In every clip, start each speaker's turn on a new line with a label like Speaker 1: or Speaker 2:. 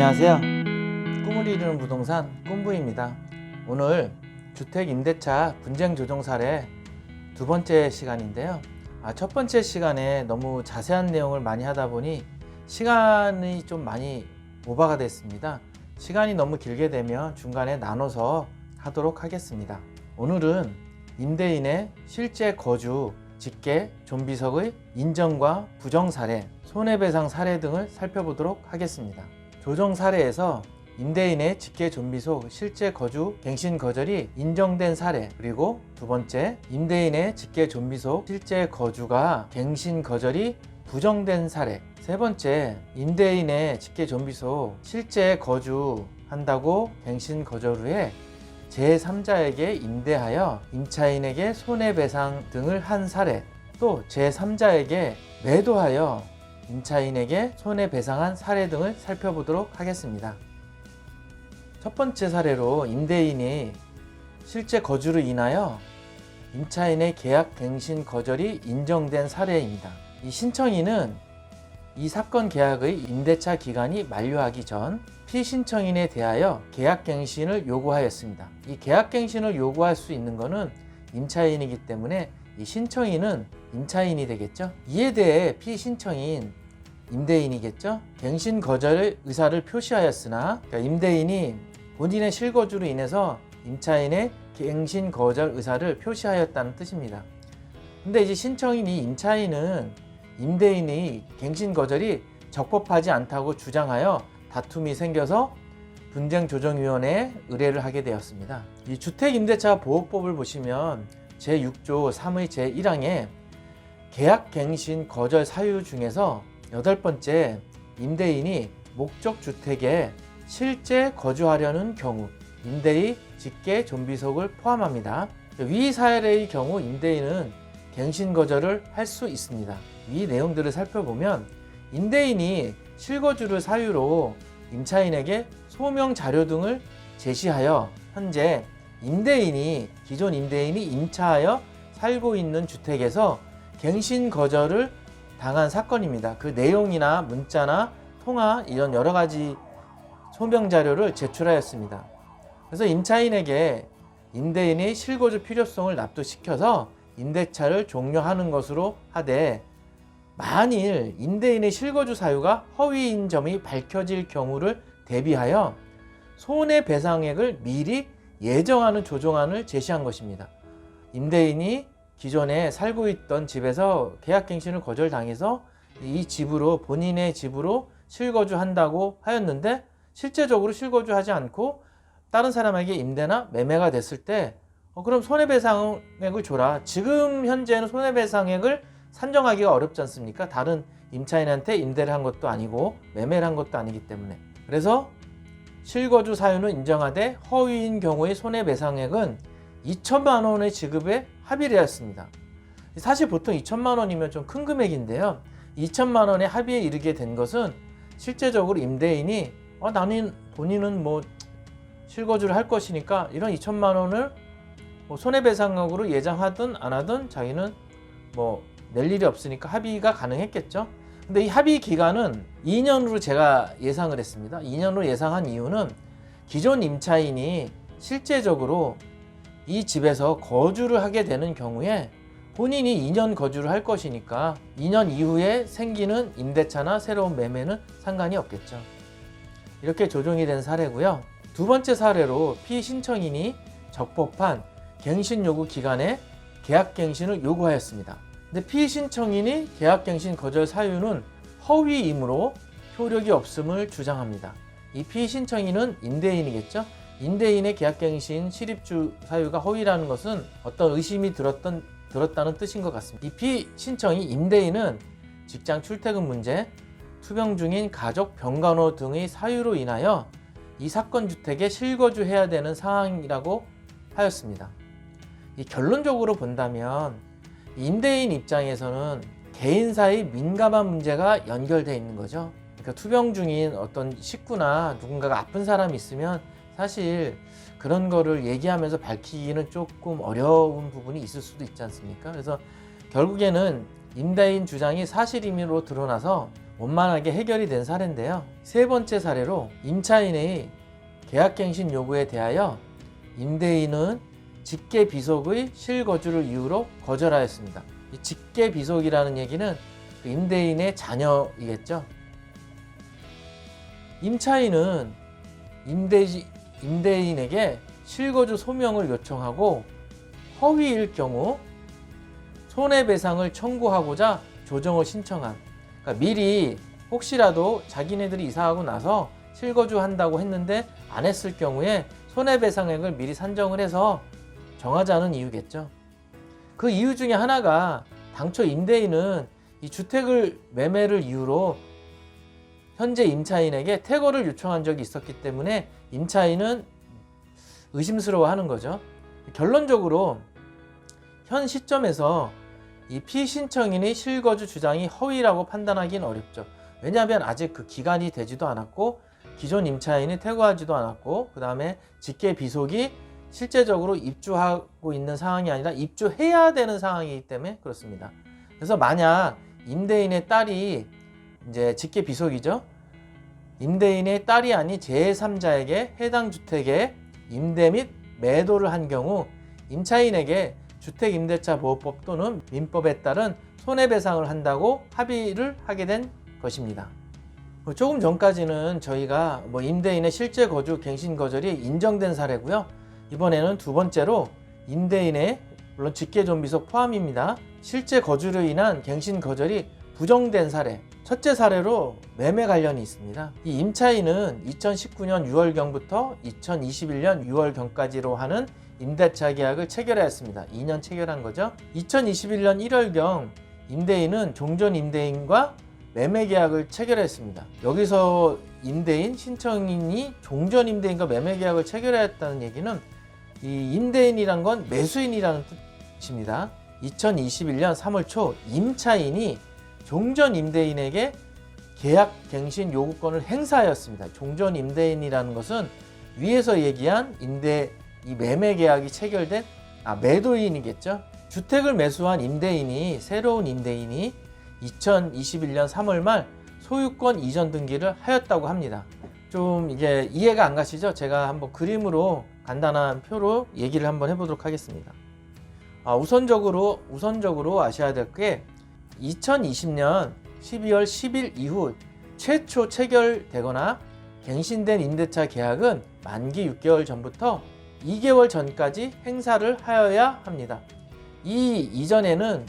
Speaker 1: 안녕하세요. 꿈을 이루는 부동산 꿈부입니다. 오늘 주택 임대차 분쟁 조정 사례 두 번째 시간인데요. 첫 번째 시간에 너무 자세한 내용을 많이 하다 보니 시간이 좀 많이 오버가 됐습니다. 시간이 너무 길게 되면 중간에 나눠서 하도록 하겠습니다. 오늘은 임대인의 실제 거주, 직계, 존비속의 인정과 부정 사례, 손해배상 사례 등을 살펴보도록 하겠습니다. 조정 사례에서 임대인의 직계 존비속 실제 거주 갱신 거절이 인정된 사례, 그리고 두 번째 임대인의 직계 존비속 실제 거주가 갱신 거절이 부정된 사례, 세 번째 임대인의 직계 존비속 실제 거주한다고 갱신 거절 후에 제3자에게 임대하여 임차인에게 손해배상 등을 한 사례, 또 제3자에게 매도하여 임차인에게 손해배상한 사례 등을 살펴보도록 하겠습니다. 첫 번째 사례로 임대인이 실제 거주로 인하여 임차인의 계약 갱신 거절이 인정된 사례입니다. 이 신청인은 이 사건 계약의 임대차 기간이 만료하기 전 피신청인에 대하여 계약 갱신을 요구하였습니다. 이 계약 갱신을 요구할 수 있는 것은 임차인이기 때문에 이 신청인은 임차인이 되겠죠. 이에 대해 피신청인 임대인이겠죠. 갱신 거절의 의사를 표시하였으나 임대인이 본인의 실거주로 인해서 임차인의 갱신 거절 의사를 표시하였다는 뜻입니다. 근데 이제 신청인이 임차인은 임대인이 갱신 거절이 적법하지 않다고 주장하여 다툼이 생겨서 분쟁조정위원회에 의뢰를 하게 되었습니다. 이 주택임대차보호법을 보시면 제6조 3의 제1항에 계약갱신 거절 사유 중에서 8번째 임대인이 목적주택에 실제 거주하려는 경우 임대의 직계 존비속을 포함합니다. 위 사례의 경우 임대인은 갱신 거절을 할 수 있습니다. 이 내용들을 살펴보면 임대인이 실거주를 사유로 임차인에게 소명 자료 등을 제시하여 현재 기존 임대인이 임차하여 살고 있는 주택에서 갱신 거절을 당한 사건입니다. 그 내용이나 문자나 통화 이런 여러 가지 소명 자료를 제출하였습니다. 그래서 임차인에게 임대인이 실거주 필요성을 납득시켜서 임대차를 종료하는 것으로 하되, 만일 임대인의 실거주 사유가 허위인 점이 밝혀질 경우를 대비하여 손해배상액을 미리 예정하는 조정안을 제시한 것입니다. 임대인이 기존에 살고 있던 집에서 계약갱신을 거절당해서 이 집으로, 본인의 집으로 실거주한다고 하였는데 실제적으로 실거주하지 않고 다른 사람에게 임대나 매매가 됐을 때 그럼 손해배상액을 줘라. 지금 현재는 손해배상액을 산정하기가 어렵지 않습니까? 다른 임차인한테 임대를 한 것도 아니고 매매를 한 것도 아니기 때문에. 그래서 실거주 사유는 인정하되 허위인 경우의 손해배상액은 2천만 원의 지급에 합의를 하였습니다. 사실 보통 2천만 원이면 좀 큰 금액인데요. 2천만 원의 합의에 이르게 된 것은 실제적으로 임대인이 본인은 실거주를 할 것이니까 이런 2천만 원을 손해배상액으로 예정하든 안 하든 자기는 낼 일이 없으니까 합의가 가능했겠죠. 근데 이 합의 기간은 2년으로 제가 예상을 했습니다. 2년으로 예상한 이유는 기존 임차인이 실제적으로 이 집에서 거주를 하게 되는 경우에 본인이 2년 거주를 할 것이니까 2년 이후에 생기는 임대차나 새로운 매매는 상관이 없겠죠. 이렇게 조정이 된 사례고요. 두 번째 사례로 피신청인이 적법한 갱신 요구 기간에 계약갱신을 요구하였습니다. 근데 피신청인이 계약갱신 거절 사유는 허위이므로 효력이 없음을 주장합니다. 이 피신청인은 임대인이겠죠. 임대인의 계약갱신 실입주 사유가 허위라는 것은 어떤 의심이 들었다는 뜻인 것 같습니다. 이 피신청인 임대인은 직장 출퇴근 문제, 투병 중인 가족 병간호 등의 사유로 인하여 이 사건 주택에 실거주해야 되는 상황이라고 하였습니다. 이 결론적으로 본다면 임대인 입장에서는 개인사의 민감한 문제가 연결되어 있는 거죠. 그러니까 투병 중인 어떤 식구나 누군가가 아픈 사람이 있으면 사실 그런 거를 얘기하면서 밝히기는 조금 어려운 부분이 있을 수도 있지 않습니까? 그래서 결국에는 임대인 주장이 사실임으로 드러나서 원만하게 해결이 된 사례인데요. 세 번째 사례로 임차인의 계약갱신 요구에 대하여 임대인은 직계비속의 실거주를 이유로 거절하였습니다. 이 직계비속이라는 얘기는 그 임대인의 자녀이겠죠. 임차인은 임대인에게 실거주 소명을 요청하고 허위일 경우 손해배상을 청구하고자 조정을 신청한, 그러니까 미리 혹시라도 자기네들이 이사하고 나서 실거주한다고 했는데 안 했을 경우에 손해배상액을 미리 산정을 해서 정하자는 이유겠죠. 그 이유 중에 하나가 당초 임대인은 이 주택을 매매를 이유로 현재 임차인에게 퇴거를 요청한 적이 있었기 때문에 임차인은 의심스러워하는 거죠. 결론적으로 현 시점에서 이 피신청인의 실거주 주장이 허위라고 판단하기는 어렵죠. 왜냐하면 아직 그 기간이 되지도 않았고 기존 임차인이 퇴거하지도 않았고 그 다음에 직계비속이 실제적으로 입주하고 있는 상황이 아니라 입주해야 되는 상황이기 때문에 그렇습니다. 그래서 만약 임대인의 딸이 이제 직계비속이죠. 임대인의 딸이 아닌 제3자에게 해당 주택에 임대 및 매도를 한 경우 임차인에게 주택임대차보호법 또는 민법에 따른 손해배상을 한다고 합의를 하게 된 것입니다. 조금 전까지는 저희가 임대인의 실제 거주 갱신 거절이 인정된 사례고요. 이번에는 두 번째로 임대인의 물론 직계존비속 포함입니다. 실제 거주로 인한 갱신 거절이 부정된 사례. 첫째 사례로 매매 관련이 있습니다. 이 임차인은 2019년 6월경부터 2021년 6월경까지로 하는 임대차 계약을 체결하였습니다. 2년 체결한 거죠. 2021년 1월경 임대인은 종전 임대인과 매매 계약을 체결했습니다. 여기서 임대인, 신청인이 종전 임대인과 매매 계약을 체결했다는 얘기는 이 임대인이란 건 매수인이라는 뜻입니다. 2021년 3월 초 임차인이 종전 임대인에게 계약 갱신 요구권을 행사하였습니다. 종전 임대인이라는 것은 위에서 얘기한 이 매매 계약이 체결된 매도인이겠죠. 주택을 매수한 새로운 임대인이 2021년 3월 말 소유권 이전 등기를 하였다고 합니다. 좀 이게 이해가 안 가시죠? 제가 한번 그림으로 간단한 표로 얘기를 한번 해보도록 하겠습니다. 우선적으로 아셔야 될 게 2020년 12월 10일 이후 최초 체결되거나 갱신된 임대차 계약은 만기 6개월 전부터 2개월 전까지 행사를 하여야 합니다. 이 이전에는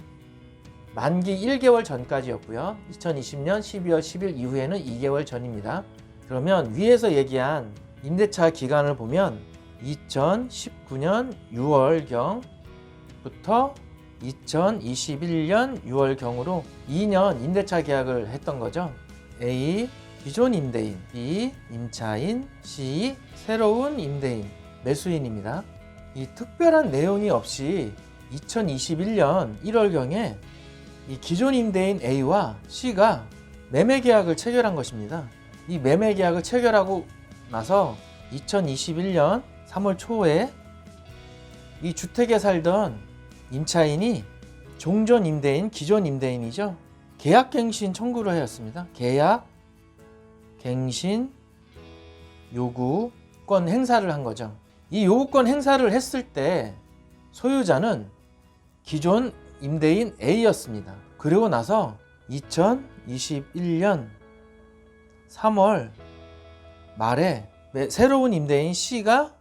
Speaker 1: 만기 1개월 전까지였고요. 2020년 12월 10일 이후에는 2개월 전입니다. 그러면 위에서 얘기한 임대차 기간을 보면 2019년 6월경부터 2021년 6월경으로 2년 임대차 계약을 했던 거죠. A. 기존 임대인, B. 임차인, C. 새로운 임대인, 매수인입니다. 이 특별한 내용이 없이 2021년 1월경에 이 기존 임대인 A와 C가 매매 계약을 체결한 것입니다. 이 매매 계약을 체결하고 나서 2021년 3월 초에 이 주택에 살던 임차인이 종전 임대인, 기존 임대인이죠. 계약갱신 청구를 하였습니다. 계약갱신 요구권 행사를 한 거죠. 이 요구권 행사를 했을 때 소유자는 기존 임대인 A였습니다. 그리고 나서 2021년 3월 말에 새로운 임대인 C가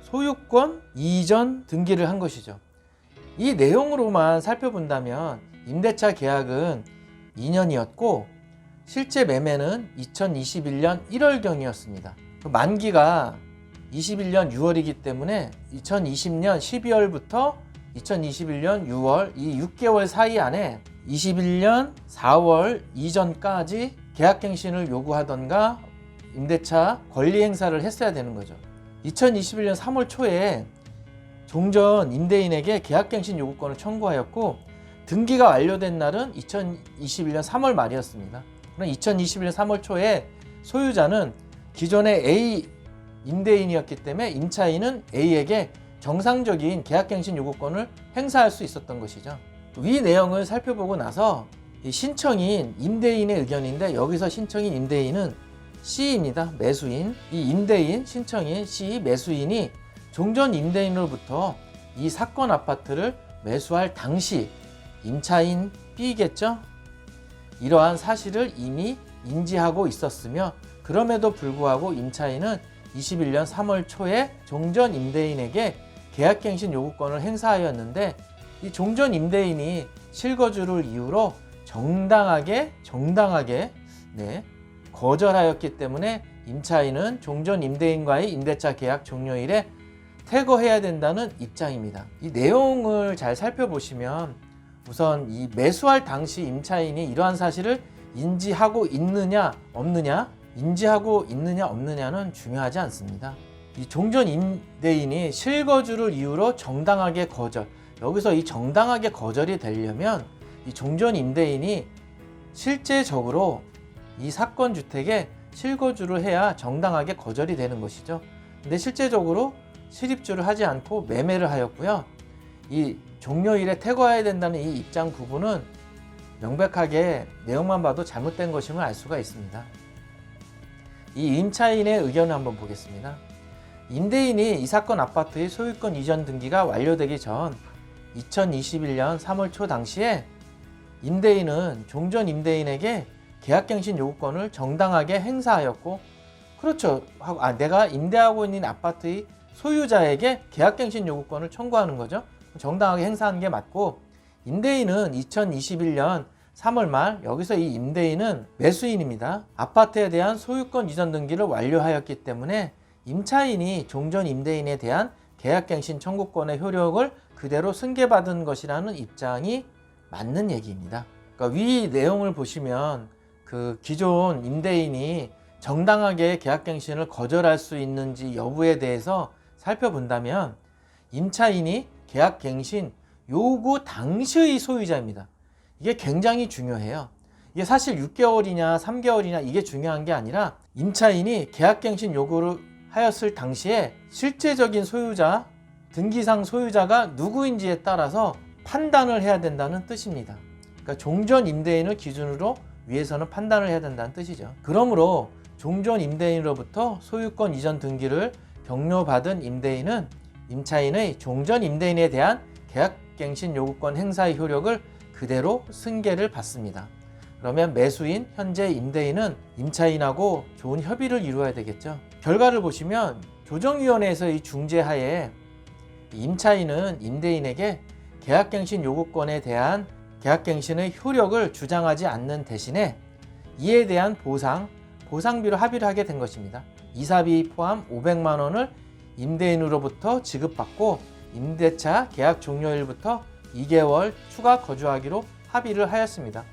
Speaker 1: 소유권 이전 등기를 한 것이죠. 이 내용으로만 살펴본다면 임대차 계약은 2년이었고 실제 매매는 2021년 1월경이었습니다. 만기가 21년 6월이기 때문에 2020년 12월부터 2021년 6월 이 6개월 사이 안에 21년 4월 이전까지 계약갱신을 요구하던가 임대차 권리 행사를 했어야 되는 거죠. 2021년 3월 초에 종전 임대인에게 계약갱신 요구권을 청구하였고 등기가 완료된 날은 2021년 3월 말이었습니다. 그럼 2021년 3월 초에 소유자는 기존의 A 임대인이었기 때문에 임차인은 A에게 정상적인 계약갱신 요구권을 행사할 수 있었던 것이죠. 위 내용을 살펴보고 나서 이 신청인 임대인의 의견인데 여기서 신청인 임대인은 C입니다. 매수인. 이 임대인, 신청인 C, 매수인이 종전 임대인으로부터 이 사건 아파트를 매수할 당시 임차인 B겠죠? 이러한 사실을 이미 인지하고 있었으며 그럼에도 불구하고 임차인은 21년 3월 초에 종전 임대인에게 계약갱신 요구권을 행사하였는데 이 종전 임대인이 실거주를 이유로 정당하게 거절하였기 때문에 임차인은 종전 임대인과의 임대차 계약 종료일에 퇴거해야 된다는 입장입니다. 이 내용을 잘 살펴보시면 우선 이 매수할 당시 임차인이 이러한 사실을 인지하고 있느냐 없느냐는 중요하지 않습니다. 이 종전 임대인이 실거주를 이유로 정당하게 거절, 여기서 이 정당하게 거절이 되려면 이 종전 임대인이 실제적으로 이 사건 주택에 실거주를 해야 정당하게 거절이 되는 것이죠. 근데 실제적으로 실입주를 하지 않고 매매를 하였고요. 이 종료일에 퇴거해야 된다는 이 입장 부분은 명백하게 내용만 봐도 잘못된 것임을 알 수가 있습니다. 이 임차인의 의견을 한번 보겠습니다. 임대인이 이 사건 아파트의 소유권 이전 등기가 완료되기 전 2021년 3월 초 당시에 임대인은 종전 임대인에게 계약갱신 요구권을 정당하게 행사하였고, 그렇죠. 내가 임대하고 있는 아파트의 소유자에게 계약갱신 요구권을 청구하는 거죠. 정당하게 행사하는 게 맞고, 임대인은 2021년 3월 말, 여기서 이 임대인은 매수인입니다. 아파트에 대한 소유권 이전 등기를 완료하였기 때문에 임차인이 종전 임대인에 대한 계약갱신 청구권의 효력을 그대로 승계받은 것이라는 입장이 맞는 얘기입니다. 그러니까 위 내용을 보시면 그 기존 임대인이 정당하게 계약갱신을 거절할 수 있는지 여부에 대해서 살펴본다면 임차인이 계약갱신 요구 당시의 소유자입니다. 이게 굉장히 중요해요. 이게 사실 6개월이냐 3개월이냐 이게 중요한 게 아니라 임차인이 계약갱신 요구를 하였을 당시에 실제적인 소유자, 등기상 소유자가 누구인지에 따라서 판단을 해야 된다는 뜻입니다. 그러니까 종전 임대인을 기준으로 위에서는 판단을 해야 된다는 뜻이죠. 그러므로 종전 임대인으로부터 소유권 이전 등기를 격려받은 임대인은 임차인의 종전 임대인에 대한 계약갱신 요구권 행사의 효력을 그대로 승계를 받습니다. 그러면 매수인, 현재 임대인은 임차인하고 좋은 협의를 이루어야 되겠죠. 결과를 보시면 조정위원회에서의 중재하에 임차인은 임대인에게 계약갱신 요구권에 대한 계약갱신의 효력을 주장하지 않는 대신에 이에 대한 보상비로 합의를 하게 된 것입니다. 이사비 포함 500만 원을 임대인으로부터 지급받고 임대차 계약 종료일부터 2개월 추가 거주하기로 합의를 하였습니다.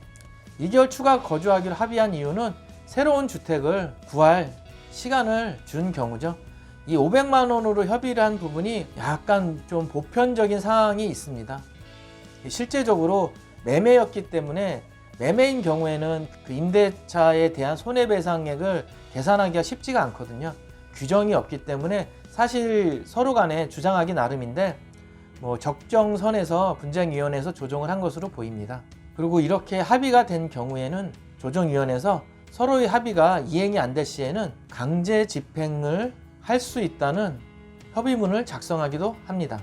Speaker 1: 2개월 추가 거주하기로 합의한 이유는 새로운 주택을 구할 시간을 준 경우죠. 이 500만 원으로 협의를 한 부분이 약간 좀 보편적인 상황이 있습니다. 실제적으로 매매였기 때문에 매매인 경우에는 그 임대차에 대한 손해배상액을 계산하기가 쉽지가 않거든요. 규정이 없기 때문에 사실 서로 간에 주장하기 나름인데 적정선에서 분쟁위원회에서 조정을 한 것으로 보입니다. 그리고 이렇게 합의가 된 경우에는 조정위원회에서 서로의 합의가 이행이 안 될 시에는 강제 집행을 할 수 있다는 협의문을 작성하기도 합니다.